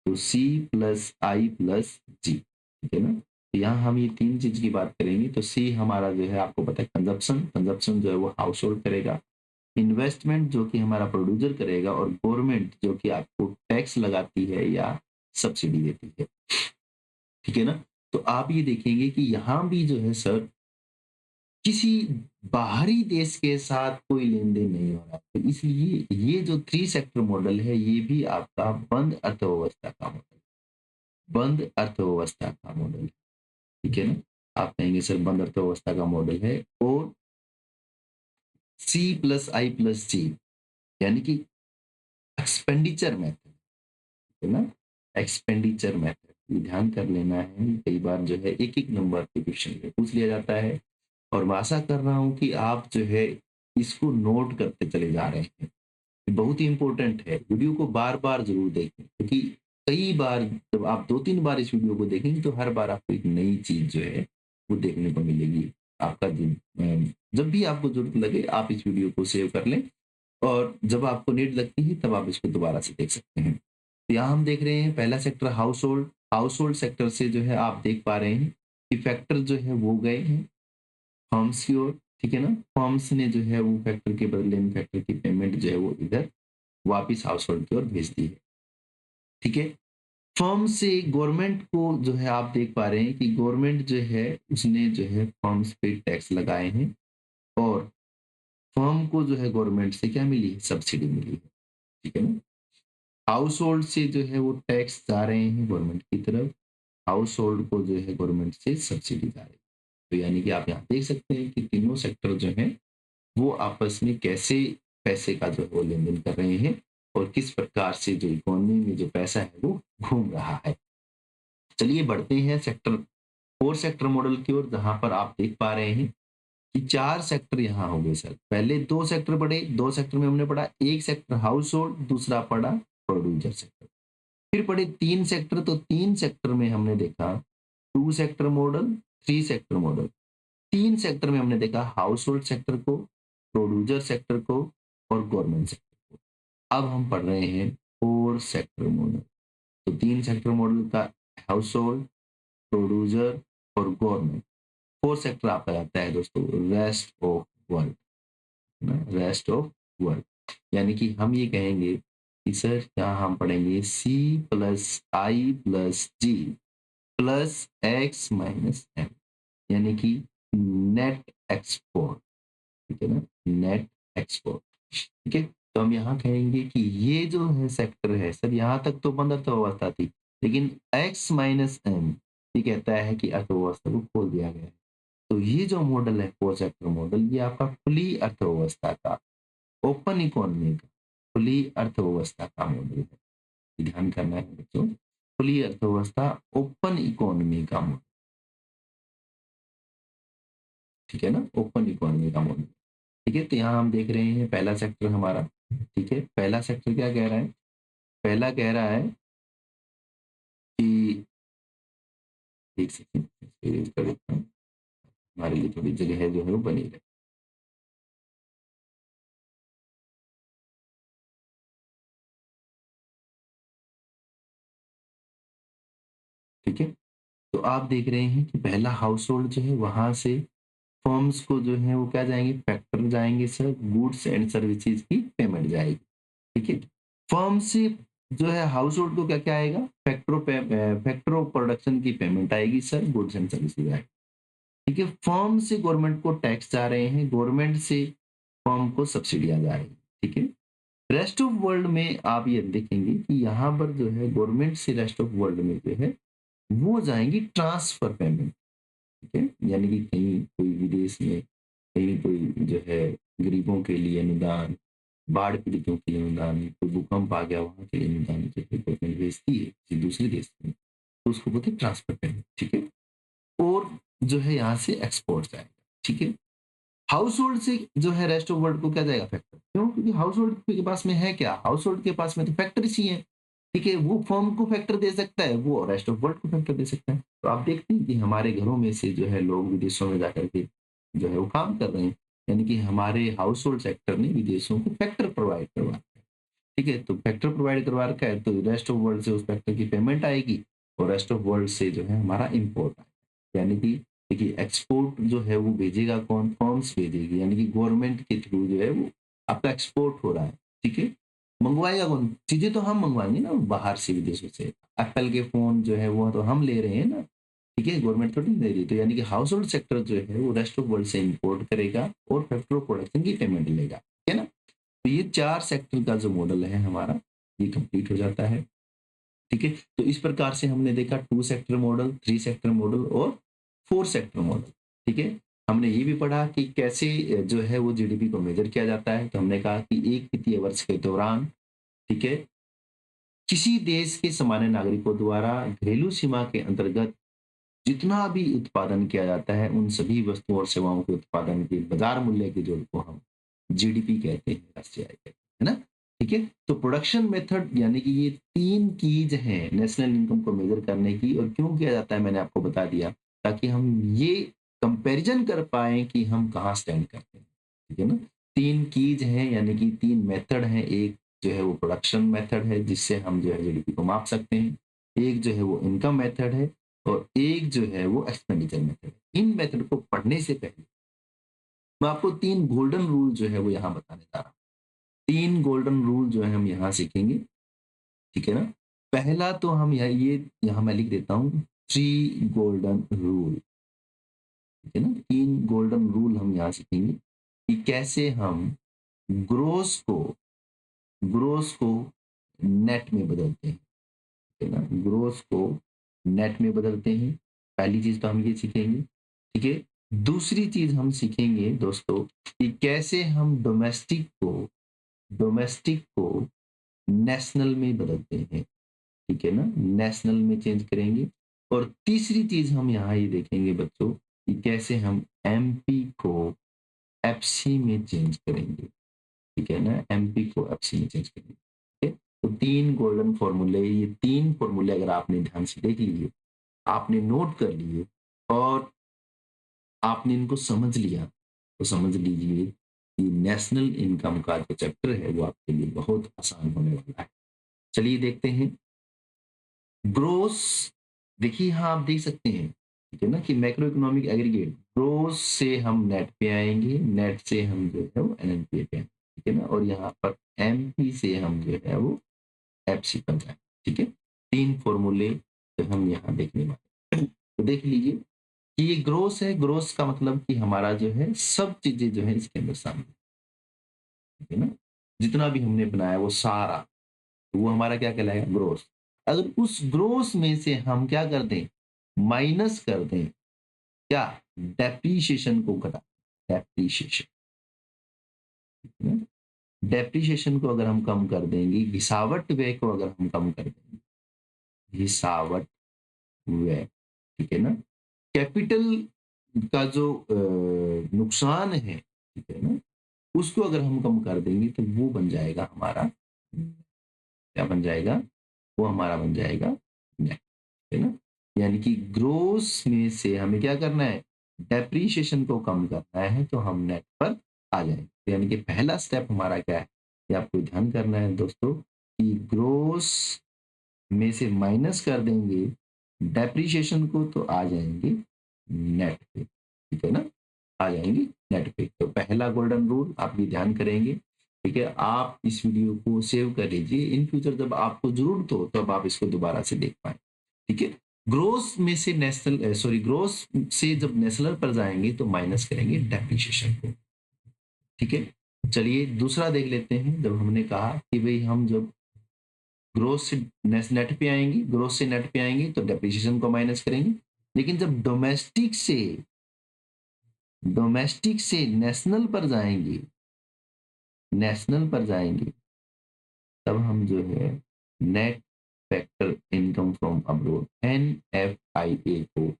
Speaker 1: तो सी प्लस आई प्लस जी। ठीक है ना? तो यहाँ हम ये तीन चीज की बात करेंगे। तो सी हमारा जो है आपको पता है कंजप्शन, कंजप्शन जो है वो हाउस होल्ड करेगा। इन्वेस्टमेंट जो कि हमारा प्रोड्यूसर करेगा, और गवर्नमेंट जो कि आपको टैक्स लगाती है या सब्सिडी देती है। ठीक है ना? तो आप ये देखेंगे कि यहाँ भी जो है सर किसी बाहरी देश के साथ कोई लेन-देन नहीं हो रहा। तो इसलिए ये जो थ्री सेक्टर मॉडल है, ये भी आपका बंद अर्थव्यवस्था का मॉडल, बंद अर्थव्यवस्था का मॉडल है। ठीक है ना? आप कहेंगे सर बंद अर्थव्यवस्था का मॉडल है, और सी प्लस आई प्लस जी यानी कि एक्सपेंडिचर मेथड, है ना? एक्सपेंडिचर मेथड ये ध्यान कर लेना है। कई बार जो है एक-एक नंबर पे क्वेश्चन पूछ लिया जाता है, और मैं आशा कर रहा हूँ कि आप जो है इसको नोट करते चले जा रहे हैं। ये बहुत ही इम्पोर्टेंट है। वीडियो को बार-बार ज़रूर देखें, क्योंकि कई बार जब आप 2-3 बार इस वीडियो को देखेंगे तो हर बार आपको एक नई चीज़ जो है वो देखने को मिलेगी। आपका जब भी आपको ज़रूरत लगे आप इस वीडियो को सेव कर लें, और जब आपको नीड लगती है तब आप इसको दोबारा से देख सकते हैं। तो यहाँ हम देख रहे हैं पहला sector house hold, house hold sector से जो है आप देख पा रहे हैं कि फैक्टर जो है वो गए हैं फर्म्स की ओर। ठीक है ना? फर्म्स ने जो है वो फैक्टर के बदले में फैक्टर की पेमेंट जो है वो इधर वापिस हाउस होल्ड की ओर भेज दी है। ठीक है? फर्म से गवर्नमेंट को जो है आप देख पा रहे हैं कि गवर्नमेंट जो है उसने जो है फर्म्स पे टैक्स लगाए हैं, और फर्म को जो है गवर्नमेंट से क्या मिली है? सब्सिडी मिली है। ठीक है ना? हाउस होल्ड से जो है वो टैक्स जा रहे हैं गवर्नमेंट की तरफ, हाउस होल्ड को जो है गवर्नमेंट से सब्सिडी जा रही है। तो यानी कि आप यहाँ देख सकते हैं कि तीनों सेक्टर जो है वो आपस में कैसे पैसे का जो है वो लेन-देन कर रहे हैं, और किस प्रकार से जो इकोनॉमी में जो पैसा है वो घूम रहा है। चलिए बढ़ते हैं सेक्टर 4 सेक्टर मॉडल की ओर, जहाँ पर आप देख पा रहे हैं कि 4 सेक्टर यहाँ हो गए सर। पहले 2 सेक्टर पढ़े, 2 सेक्टर में हमने पढ़ा, एक सेक्टर हाउस होल्ड, दूसरा पढ़ा प्रोड्यूसर सेक्टर। फिर पढ़े 3 सेक्टर, तो 3 सेक्टर में हमने देखा 2 sector model, 3 sector model. 3 sector में हमने देखा हाउस होल्ड सेक्टर को, प्रोड्यूसर सेक्टर को, और गवर्नमेंट सेक्टर को। अब हम पढ़ रहे हैं 4 सेक्टर मॉडल। तो 3 सेक्टर मॉडल का हाउस होल्ड, प्रोड्यूसर और गवर्नमेंट। 4 सेक्टर आपका आता है दोस्तों रेस्ट ऑफ वर्ल्ड, है ना? Rest of world. यानी कि हम ये कहेंगे कि सर यहाँ हम पढ़ेंगे सी प्लस आई प्लस जी प्लस एक्स माइनस एम, यानी कि नेट एक्सपोर्ट। ठीक है ना? Net export. ठीक है? तो हम यहाँ कहेंगे कि ये जो है सेक्टर है सर, यहाँ तक तो बंद अर्थव्यवस्था थी, लेकिन एक्स माइनस एम ये कहता है कि अर्थव्यवस्था को खोल दिया गया है। तो ये जो मॉडल है फोर सेक्टर मॉडल, ये आपका खुली अर्थव्यवस्था का, ओपन इकोनॉमी का, खुली अर्थव्यवस्था का मॉडल है। ये ध्यान करना है बच्चों, खुली अर्थव्यवस्था, ओपन इकोनॉमी का मॉडल। ठीक है ना? ओपन इकोनॉमी का मॉडल। ठीक है? तो यहाँ हम देख रहे हैं पहला सेक्टर हमारा। ठीक है? पहला सेक्टर क्या कह रहा है? पहला कह रहा है कि एक सेकंड erase कर देता हूँ, हमारे लिए थोड़ी जगह जो है वो बनी रहे। ठीक है? तो आप देख रहे हैं कि पहला हाउस होल्ड जो है वहाँ से फर्म्स को जो है वो क्या जाएँगे, फैक्टर जाएँगे सर, गुड्स एंड सर्विसेज़ की पेमेंट जाएगी, ठीक है? फर्म से जो है हाउस होल्ड को क्या-क्या आएगा? फैक्टर ऑफ प्रोडक्शन की पेमेंट आएगी सर, गुड्स एंड सर्विसेज़ आएगी, ठीक है? फर्म से गवर्नमेंट को टैक्स जा रहे हैं, गवर्नमेंट से फर्म को सब्सिडियाँ जा रही हैं, ठीक है? रेस्ट ऑफ वर्ल्ड में आप ये देखेंगे कि यहाँ पर जो है गवर्नमेंट से रेस्ट ऑफ वर्ल्ड में जो है, वो जाएँगी ट्रांसफर पेमेंट, ठीक है? यानी कि कहीं कोई विदेश में, कहीं कोई जो है गरीबों के लिए अनुदान, बाढ़ पीड़ितों के लिए अनुदान, कोई भूकंप आ गया वहाँ के लिए अनुदान जो है गवर्नमेंट भेजती है किसी दूसरे देश में, तो उसको बोलते हैं ट्रांसफर पेमेंट, ठीक है? और जो है यहाँ से एक्सपोर्ट जाएगा, ठीक है? हाउस होल्ड से जो है रेस्ट ऑफ वर्ल्ड को क्या जाएगा, फैक्टर, क्यों? क्योंकि हाउस होल्ड के पास में है क्या? हाउस होल्ड के पास में तो फैक्टरीज ही है, ठीक है? वो फर्म को फैक्टर दे सकता है, वो रेस्ट ऑफ वर्ल्ड को फैक्टर दे सकता है। तो आप देखते हैं कि हमारे घरों में से जो है लोग विदेशों में जाकर के जो है वो काम कर रहे हैं। यानी कि हमारे हाउस होल्ड सेक्टर ने विदेशों को फैक्टर प्रोवाइड करवा रखा है, ठीक है? तो फैक्टर प्रोवाइड करवा रखा है, तो रेस्ट ऑफ वर्ल्ड से उस फैक्टर की पेमेंट आएगी और रेस्ट ऑफ वर्ल्ड से जो है हमारा इम्पोर्ट आएगा। यानी कि देखिए एक्सपोर्ट जो है वो भेजेगा कौन? फर्म्स भेजेगी, यानी कि गवर्नमेंट के थ्रू जो है वो आपका एक्सपोर्ट हो रहा है, ठीक है? मंगवाएगा कौन? चीज़ें तो हम मंगवाएँगे ना बाहर से, विदेशों से। एप्पल के फ़ोन जो है वो तो हम ले रहे हैं ना, ठीक है? गवर्नमेंट थोड़ी ना दे रही है। तो यानी कि हाउस होल्ड सेक्टर जो है वो रेस्ट ऑफ वर्ल्ड से इम्पोर्ट करेगा और फैक्टर ऑफ प्रोडक्शन की पेमेंट लेगा, ठीक है ना? तो ये 4 सेक्टर का जो मॉडल है हमारा, ये कंप्लीट हो जाता है, ठीक है? तो इस प्रकार से हमने देखा 2 सेक्टर मॉडल, 3 सेक्टर मॉडल और 4 सेक्टर मॉडल, ठीक है? हमने ये भी पढ़ा कि कैसे जो है वो जीडीपी को मेज़र किया जाता है। तो हमने कहा कि एक वित्तीय वर्ष के दौरान, ठीक है, किसी देश के सामान्य नागरिकों द्वारा घरेलू सीमा के अंतर्गत जितना भी उत्पादन किया जाता है, उन सभी वस्तुओं और सेवाओं के उत्पादन के बाज़ार मूल्य के जोड़ को हम जीडीपी कहते हैं, राष्ट्रीय आय कहते हैं, है ना? ठीक है? तो प्रोडक्शन मेथड यानी कि ये 3 कीज़ हैं नेशनल इनकम को मेज़र करने की, और क्यों किया जाता है मैंने आपको बता दिया, ताकि हम ये कंपैरिज़न कर पाएँ कि हम कहाँ स्टैंड करते हैं, ठीक है ना? 3 कीज़ हैं, यानी कि 3 मेथड हैं, एक जो है वो प्रोडक्शन मेथड है जिससे हम जो है जीडीपी को माप सकते हैं, एक जो है वो इनकम मेथड है और एक जो है वो एक्सपेंडिचर मेथड है। इन मेथड को पढ़ने से पहले मैं आपको 3 गोल्डन रूल जो है वो यहाँ बताने जा रहा हूँ। 3 गोल्डन रूल जो है हम यहाँ सीखेंगे, ठीक है ना? पहला तो हम ये यहाँ मैं लिख देता हूँ, 3 गोल्डन रूल, ठीक है ना? 3 गोल्डन रूल हम यहाँ सीखेंगे कि कैसे हम ग्रोस को ग्रोस को नेट में बदलते हैं, ठीक है ना? ग्रोस को नेट में बदलते हैं। पहली चीज़ तो हम ये सीखेंगे, ठीक है? दूसरी चीज़ हम सीखेंगे दोस्तों कि कैसे हम डोमेस्टिक को नेशनल में बदलते हैं, ठीक है ना? नेशनल में चेंज करेंगे। और तीसरी चीज़ हम यहाँ ये देखेंगे बच्चों कि कैसे हम एमपी को एफसी में चेंज करेंगे, ठीक है ना? एमपी को एफसी में चेंज करेंगे, ठीक है? तो 3 गोल्डन फॉर्मूले, ये 3 फॉर्मूले अगर आपने ध्यान से देख लिए, आपने नोट कर लिए और आपने इनको समझ लिया, तो समझ लीजिए कि नेशनल इनकम का जो चैप्टर है वो आपके लिए बहुत आसान होने वाला है। चलिए देखते हैं। ग्रोस, देखिए यहाँ आप देख सकते हैं, ठीक है ना, कि मैक्रो इकोनॉमिक एग्रीगेट, ग्रोस से हम नेट पे आएँगे, नेट से हम जो है वो एनएनपी पे आएँगे, ठीक है ना? और यहाँ पर एमपी से हम जो है वो एफसी पर जाएँगे, ठीक है? 3 फ़ॉर्मूले जो हम यहाँ देखने वाले हैं। तो देख लीजिए कि ये ग्रोस है, ग्रोस का मतलब कि हमारा जो है सब चीज़ें जो है इसके अंदर शामिल है, ठीक है ना? जितना भी हमने बनाया वो सारा, तो वो हमारा क्या कहलाएगा? ग्रोस। अगर उस ग्रोस में से हम क्या कर दें? माइनस कर दें, क्या? डेप्रिसिएशन को घटा, डेप्रिसिएशन, ठीक है ना? डेप्रिसिएशन को अगर हम कम कर देंगे, घिसावट व्यय को अगर हम कम कर देंगे, घिसावट व्यय, ठीक है ना? कैपिटल का जो नुकसान है, ठीक है ना? उसको अगर हम कम कर देंगे तो वो बन जाएगा हमारा, क्या बन जाएगा? वो हमारा बन जाएगा नेट, है ना? यानी कि ग्रोस में से हमें क्या करना है? डेप्रिसिएशन को कम करना है, तो हम नेट पर आ जाएँगे। तो यानी कि पहला स्टेप हमारा क्या है? ये आपको ध्यान करना है दोस्तों कि ग्रोस में से माइनस कर देंगे डेप्रिसिएशन को तो आ जाएंगे नेट पे, ठीक है ना, आ जाएंगे नेट पे। तो पहला गोल्डन रूल आप भी ध्यान करेंगे, ठीक है। आप इस वीडियो को सेव कर लीजिए, इन फ्यूचर जब आपको जरूरत हो तब आप इसको दोबारा से देख पाए, ठीक है। ग्रोस में से नेशनल सॉरी ग्रोस से जब नेशनल पर जाएंगे तो माइनस करेंगे डेप्रिसिएशन को, ठीक है। चलिए दूसरा देख लेते हैं। जब हमने कहा कि भाई हम जब ग्रोस से नेट पे आएंगे, ग्रोस से नेट पे आएंगे तो डेप्रिसिएशन को माइनस करेंगे। लेकिन जब डोमेस्टिक से नेशनल पर जाएंगे, नेशनल पर जाएंगे तब हम जो है net factor income from abroad NFIA को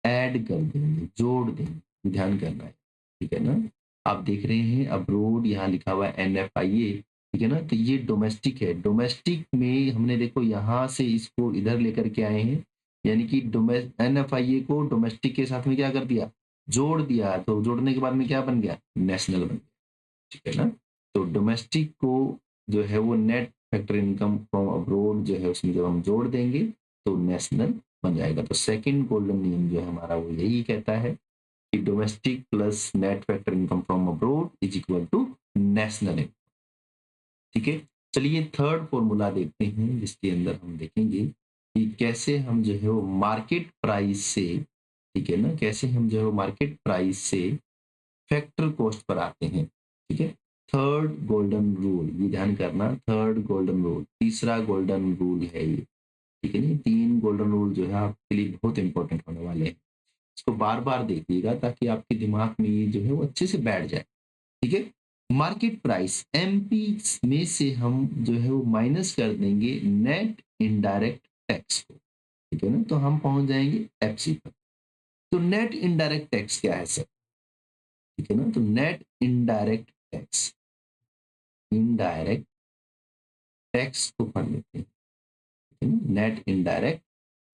Speaker 1: ऐड कर देंगे, जोड़ देंगे, ध्यान करना है, ठीक है ना। आप देख रहे हैं अब्रोड यहाँ लिखा हुआ है NFIA, ठीक है ना। तो ये डोमेस्टिक है, डोमेस्टिक में हमने देखो यहाँ से इसको इधर लेकर के आए हैं, यानी कि NFIA को डोमेस्टिक के साथ में क्या कर दिया, जोड़ दिया। तो जोड़ने के बाद में क्या बन गया, नेशनल बन गया, ठीक है ना। तो डोमेस्टिक को जो है वो net factor income from abroad जो है उसमें जब हम जोड़ देंगे तो नेशनल बन जाएगा। तो सेकंड गोल्डन नियम जो है हमारा वो यही कहता है कि domestic plus net factor income from abroad is equal to national income, ठीक है। चलिए थर्ड फॉर्मूला देखते हैं जिसके अंदर हम देखेंगे कि कैसे हम जो है वो मार्केट प्राइस से, ठीक है ना, कैसे हम जो है वो मार्केट प्राइस से फैक्टर कॉस्ट पर आते हैं, ठीक है। थर्ड गोल्डन रूल, ये ध्यान करना, थर्ड गोल्डन रूल, तीसरा गोल्डन रूल है ये, ठीक है ना। तीन गोल्डन रूल जो है आपके लिए बहुत इंपॉर्टेंट होने वाले हैं, इसको बार बार देखिएगा ताकि आपके दिमाग में ये जो है वो अच्छे से बैठ जाए, ठीक है। मार्केट प्राइस MP में से हम जो है वो माइनस कर देंगे नेट इनडायरेक्ट टैक्स को, ठीक है ना। तो हम पहुंच जाएंगे FC पर। तो नेट इनडायरेक्ट टैक्स क्या है सर, ठीक है ना। तो net indirect tax, indirect tax को पढ़ लेते हैं, ठीक है ना, नेट इनडायरेक्ट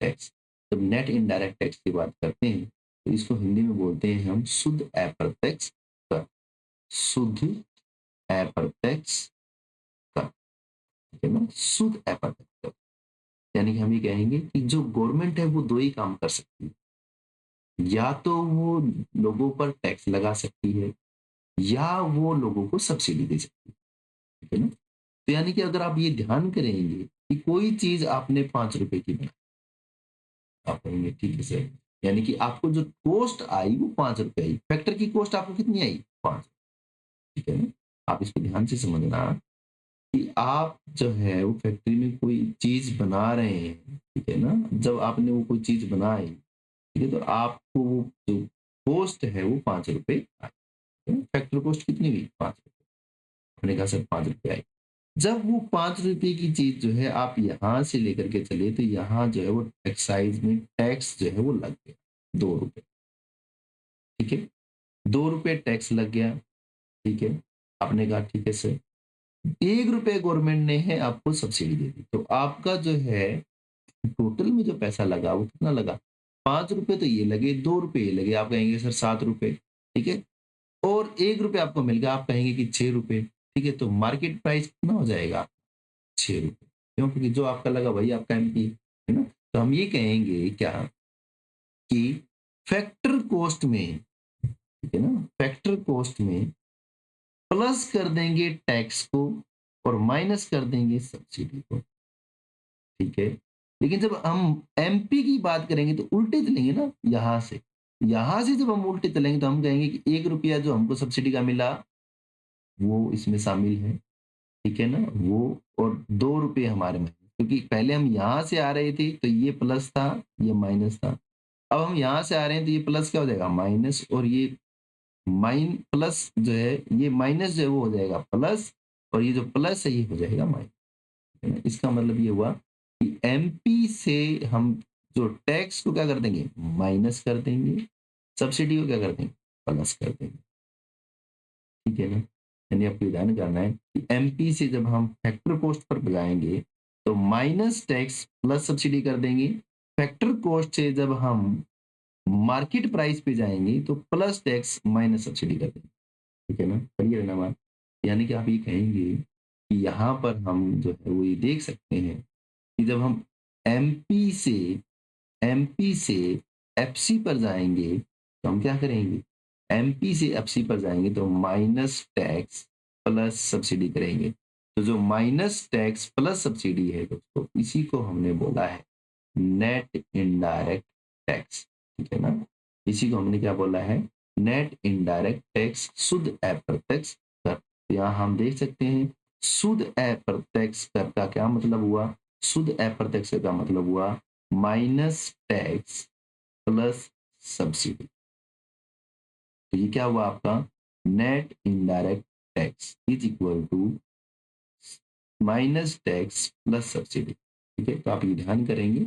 Speaker 1: टैक्स। जब नेट इनडायरेक्ट टैक्स की बात करते हैं तो इसको हिंदी में बोलते हैं हम शुद्ध अप्रत्यक्ष कर, शुद्ध अप्रत्यक्ष कर, ठीक है ना, शुद्ध अप्रत्यक्ष कर। यानी कि हम ये कहेंगे कि जो गवर्नमेंट है वो दो ही काम कर सकती है, या तो वो लोगों पर टैक्स लगा सकती है या वो लोगों को सब्सिडी दे सकती है, ठीक है ना। तो यानी कि अगर आप ये ध्यान करेंगे कि कोई चीज आपने 5 रुपए की बनाई, आप कहेंगे ठीक है सर, यानी कि आपको जो कॉस्ट आई वो 5 रुपए आई, फैक्टर की कॉस्ट आपको कितनी आई, 5, ठीक है ना। आप इसको ध्यान से समझना कि आप जो है वो फैक्ट्री में कोई चीज बना रहे हैं, ठीक है ना। जब आपने वो कोई चीज बनाई, ठीक है, तो आपको वो जो कॉस्ट है वो 5 रुपए आई, ठीक है? फैक्टर कॉस्ट कितनी हुई, 5 रुपए। हमने कहा सर 5 रुपए आई। जब वो 5 रुपए की चीज जो है आप यहाँ से लेकर के चले तो यहाँ जो है वो एक्साइज में टैक्स जो है वो लग गया 2 रुपए, ठीक है। 2 रुपए टैक्स लग गया, ठीक है। आपने कहा ठीक है सर, 1 रुपए गवर्नमेंट ने है आपको सब्सिडी दे दी, तो आपका जो है टोटल में जो पैसा लगा वो कितना लगा, 5 रुपए तो ये लगे, 2 रुपए ये लगे, आप कहेंगे सर 7 रुपए, ठीक है। और 1 रुपए आपको मिल गया, आप कहेंगे कि 6 रुपए, ठीक है। तो मार्केट प्राइस कितना हो जाएगा, 6 रुपए, क्यों, क्योंकि जो आपका लगा वही आपका MP है ना। तो हम ये कहेंगे क्या कि फैक्टर कॉस्ट में, ठीक है ना, फैक्टर कॉस्ट में प्लस कर देंगे टैक्स को और माइनस कर देंगे सब्सिडी को, ठीक है। लेकिन जब हम MP की बात करेंगे तो उल्टे चलेंगे ना, यहाँ से जब हम उल्टे चलेंगे तो हम कहेंगे कि 1 रुपया जो हमको सब्सिडी का मिला वो इसमें शामिल है, ठीक है ना, वो, और 2 रुपए हमारे में, क्योंकि पहले हम यहाँ से आ रहे थे तो ये प्लस था, ये माइनस था। अब हम यहाँ से आ रहे हैं तो ये प्लस क्या हो जाएगा, माइनस, और ये माइन प्लस जो है, ये माइनस जो है वो हो जाएगा प्लस, और ये जो प्लस है ये हो जाएगा माइनस, है ना। इसका मतलब ये हुआ कि MP से हम जो टैक्स को क्या कर देंगे, माइनस कर देंगे, सब्सिडी को क्या कर देंगे, प्लस कर देंगे, ठीक है ना। यानी आपको ध्यान करना है कि MP से जब हम फैक्टर कॉस्ट पर जाएंगे तो माइनस टैक्स प्लस सब्सिडी कर देंगे, फैक्टर कॉस्ट से जब हम मार्केट प्राइस पे जाएंगे तो प्लस टैक्स माइनस सब्सिडी कर देंगे, ठीक है ना, क्लियर है ना बात। यानी कि आप ये कहेंगे कि यहाँ पर हम जो है वो ये देख सकते हैं कि जब हम MP से एमपी से एफसी पर जाएंगे तो हम क्या करेंगे, एमपी से एफसी पर जाएंगे तो माइनस टैक्स प्लस सब्सिडी करेंगे। तो जो माइनस टैक्स प्लस सब्सिडी है दोस्तों, इसी को हमने बोला है नेट इनडायरेक्ट टैक्स। ठीक है ना, इसी को हमने क्या बोला है, नेट इनडायरेक्ट टैक्स, शुद्ध अप्रत्यक्ष कर। तो यहाँ हम देख सकते हैं शुद्ध अप्रत्यक्ष कर का क्या मतलब हुआ, शुद्ध अप्रत्यक्ष का मतलब हुआ माइनस टैक्स प्लस सब्सिडी। तो ये क्या हुआ आपका, net indirect tax is equal to minus tax plus subsidy. ठीक है, तो आप ये ध्यान करेंगे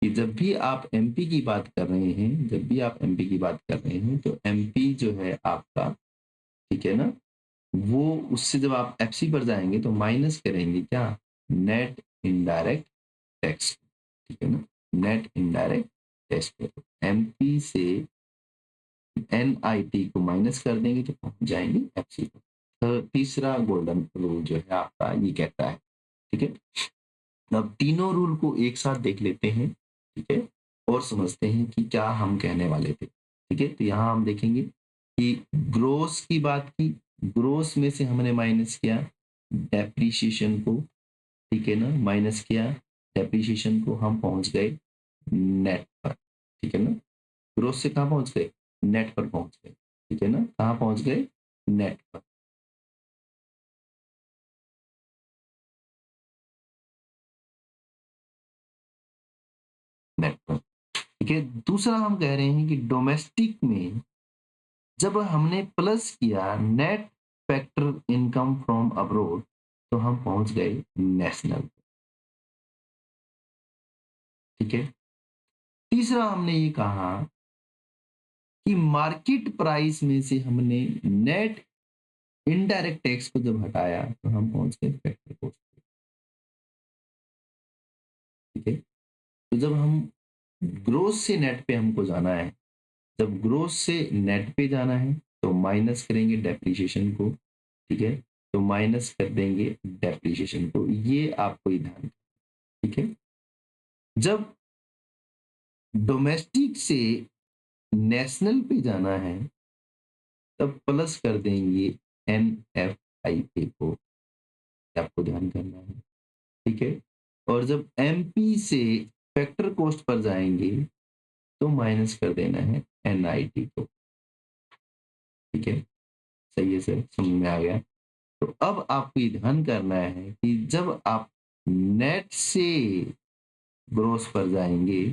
Speaker 1: कि जब भी आप एमपी की बात कर रहे हैं, जब भी आप एमपी की बात कर रहे हैं तो एमपी जो है आपका, ठीक है ना, वो उससे जब आप एफसी पर जाएंगे तो माइनस करेंगे क्या, नेट इनडायरेक्ट टैक्स। ठीक है ना, नेट इनडायरेक्ट टैक्स। एमपी से एनआईटी को माइनस कर देंगे तो पहुंच जाएंगे एफसी पर। तो तीसरा गोल्डन रूल जो है आपका ये कहता है। ठीक है, अब तीनों रूल को एक साथ देख लेते हैं। ठीक है, और समझते हैं कि क्या हम कहने वाले थे। ठीक है, तो यहाँ हम देखेंगे कि ग्रोस की बात की, ग्रोस में से हमने माइनस किया डेप्रीशिएशन को। ठीक है ना, माइनस किया डेप्रीशिएशन को, हम पहुंच गए नेट पर। ठीक है ना, ग्रोस से कहाँ पहुंच गए, नेट पर पहुंच गए। ठीक है ना, कहाँ पहुंच गए, नेट पर। नेट पर। ठीक है, दूसरा हम कह रहे हैं कि डोमेस्टिक में जब हमने प्लस किया net factor income from abroad तो हम पहुंच गए नेशनल। ठीक है, तीसरा हमने ये कहा कि मार्केट प्राइस में से हमने नेट इनडायरेक्ट टैक्स को जब हटाया तो हम पहुंच गए फैक्टर कॉस्ट। ठीक है, तो जब हम ग्रोस से नेट पे हमको जाना है, जब ग्रोस से नेट पे जाना है तो माइनस करेंगे डेप्रिसिएशन को। ठीक है, तो माइनस कर देंगे डेप्रिसिएशन को, ये आपको ही ध्यान। ठीक है, जब डोमेस्टिक से नेशनल पे जाना है तब प्लस कर देंगे एन एफ आई ए को, आपको ध्यान करना है। ठीक है, और जब एमपी से फैक्टर कॉस्ट पर जाएंगे तो माइनस कर देना है एन आई टी को। ठीक है, सही है सर, समझ में आ गया। तो अब आपको ये ध्यान करना है कि जब आप नेट से ग्रोस पर जाएंगे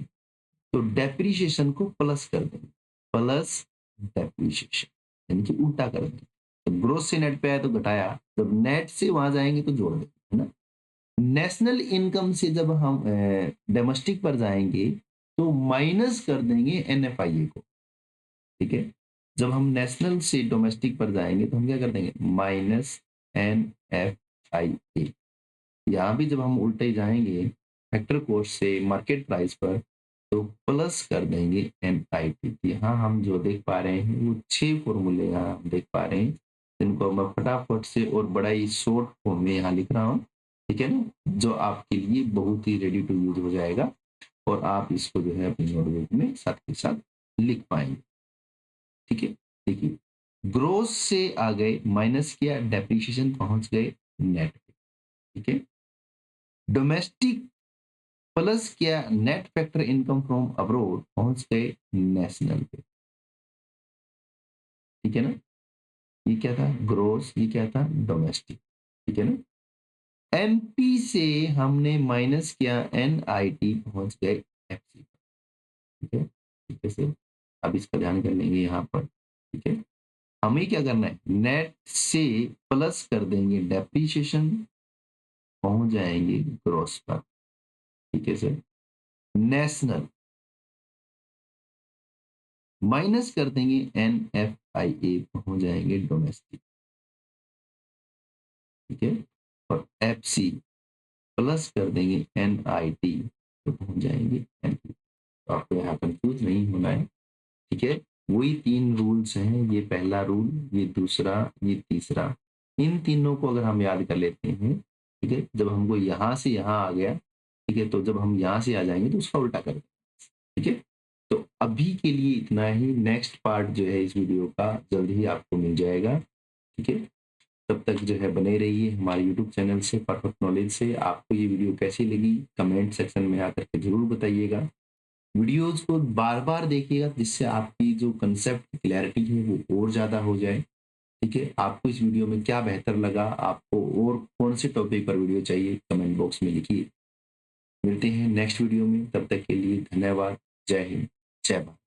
Speaker 1: तो डेप्रिसिएशन को प्लस कर देंगे, प्लस डेप्रिसिएशन यानी कि उल्टा कर देंगे। तो ग्रोस से नेट पे आया तो घटाया, जब नेट से वहां जाएंगे तो जोड़ देंगे, है ना। नेशनल इनकम से जब हम डोमेस्टिक पर जाएंगे तो माइनस कर देंगे एनएफआईए को। ठीक है, जब हम नेशनल से डोमेस्टिक पर जाएंगे तो हम क्या कर देंगे, माइनस एन एफ आई ए। यहाँ भी जब हम उल्टे जाएंगे फैक्टर कोस्ट से मार्केट प्राइस पर तो प्लस कर देंगे एन आई टी। यहाँ हम जो देख पा रहे हैं वो 6 फॉर्मूले यहाँ हम देख पा रहे हैं, जिनको मैं फटाफट से और बड़ा ही शॉर्ट फॉर्म में यहाँ लिख रहा हूँ। ठीक है ना, जो आपके लिए बहुत ही रेडी टू यूज हो जाएगा और आप इसको जो है अपनी नोटबुक में साथ के साथ लिख पाएंगे। ठीक है, देखिए ग्रोस से आ गए, माइनस किया डेप्रिसिएशन, पहुंच गए नेट पे। ठीक है, डोमेस्टिक प्लस किया net factor income from abroad, पहुंच गए नेशनल पे। ठीक है ना, ये क्या था ग्रोस, ये क्या था डोमेस्टिक। ठीक है ना, एमपी से हमने माइनस किया एनआईटी, पहुंच गए एफसी। ठीक है, ठीक है सर, अब इसका ध्यान कर लेंगे यहाँ पर। ठीक है, हमें क्या करना है, नेट से प्लस कर देंगे डेप्रिसिएशन, पहुंच जाएंगे ग्रोस पर। ठीक है सर, नेशनल माइनस कर देंगे एन एफ आई ए, पहुंच जाएंगे डोमेस्टिक। ठीक है, और एफ सी प्लस कर देंगे एन आई टी, तो पहुंच जाएंगे एन पी। तो आपको यहाँ कंफ्यूज नहीं होना है। ठीक है, वही 3 रूल्स हैं, ये पहला रूल, ये दूसरा, ये तीसरा। इन तीनों को अगर हम याद कर लेते हैं, ठीक है, जब हमको यहाँ से यहाँ आ गया, ठीक है, तो जब हम यहाँ से आ जाएंगे तो उसका उल्टा कर देंगे। ठीक है? तो अभी के लिए इतना ही, नेक्स्ट पार्ट जो है इस वीडियो का जल्द ही आपको मिल जाएगा, ठीक है? तब तक जो है बने रहिए हमारे यूट्यूब चैनल से, परफेक्ट नॉलेज से। आपको ये वीडियो कैसी लगी कमेंट सेक्शन में आकर के ज़रूर बताइएगा। वीडियोज़ को बार-बार देखिएगा जिससे आपकी जो कंसेप्ट क्लैरिटी है वो और ज़्यादा हो जाए, ठीक है? आपको इस वीडियो में क्या बेहतर लगा, आपको और कौन से टॉपिक पर वीडियो चाहिए कमेंट बॉक्स में लिखिए। मिलते हैं नेक्स्ट वीडियो में, तब तक के लिए धन्यवाद। जय हिंद, जय भारत।